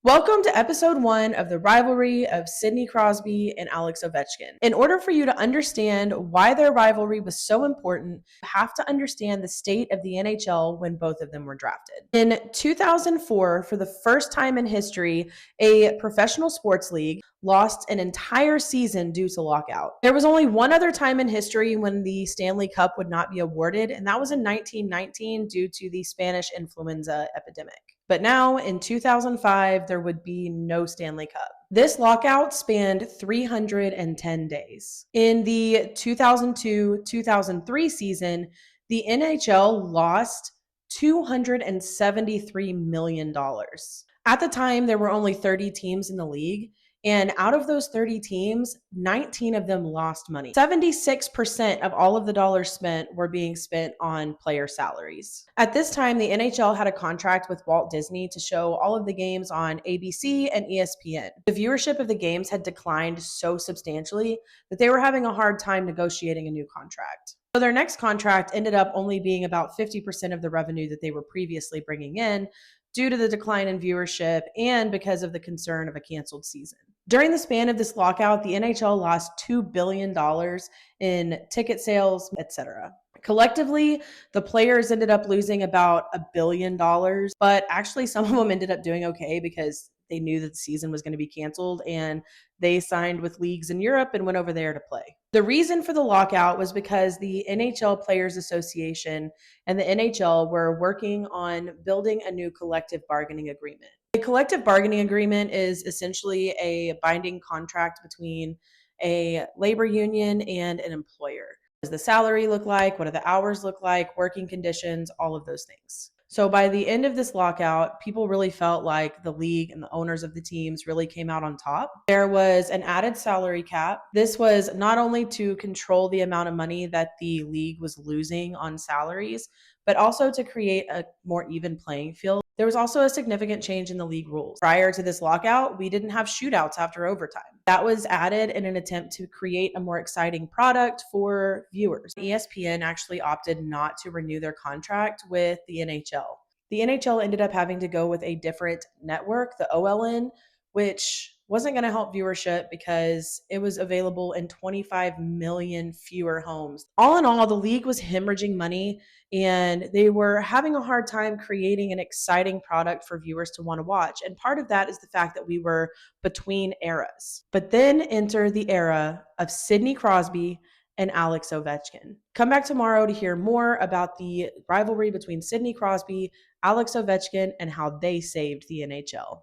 Welcome to episode 1 of the rivalry of Sidney Crosby and Alex Ovechkin. In order for you to understand why their rivalry was so important, you have to understand the state of the NHL when both of them were drafted. In 2004, for the first time in history, a professional sports league lost an entire season due to lockout. There was only one other time in history when the Stanley Cup would not be awarded, and that was in 1919 due to the Spanish influenza epidemic. But now, in 2005, there would be no Stanley Cup. This lockout spanned 310 days. In the 2002-2003 season, the NHL lost $273 million. At the time, there were only 30 teams in the league, and out of those 30 teams, 19 of them lost money. 76% of all of the dollars spent were being spent on player salaries. At this time, the NHL had a contract with Walt Disney to show all of the games on ABC and ESPN. The viewership of the games had declined so substantially that they were having a hard time negotiating a new contract. So their next contract ended up only being about 50% of the revenue that they were previously bringing in, due to the decline in viewership and because of the concern of a canceled season. During the span of this lockout, the NHL lost $2 billion in ticket sales, etc. Collectively, the players ended up losing about $1 billion, but actually some of them ended up doing okay because they knew that the season was going to be canceled and they signed with leagues in Europe and went over there to play. The reason for the lockout was because the NHL Players Association and the NHL were working on building a new collective bargaining agreement. A collective bargaining agreement is essentially a binding contract between a labor union and an employer. What does the salary look like? What do the hours look like? Working conditions, all of those things. So by the end of this lockout, people really felt like the league and the owners of the teams really came out on top. There was an added salary cap. This was not only to control the amount of money that the league was losing on salaries, but also to create a more even playing field. There was also a significant change in the league rules. Prior to this lockout, we didn't have shootouts after overtime. That was added in an attempt to create a more exciting product for viewers. ESPN actually opted not to renew their contract with the NHL. The NHL ended up having to go with a different network, the OLN, which wasn't going to help viewership because it was available in 25 million fewer homes. All in all, the league was hemorrhaging money and they were having a hard time creating an exciting product for viewers to want to watch. And part of that is the fact that we were between eras. But then enter the era of Sidney Crosby and Alex Ovechkin. Come back tomorrow to hear more about the rivalry between Sidney Crosby, Alex Ovechkin, and how they saved the NHL.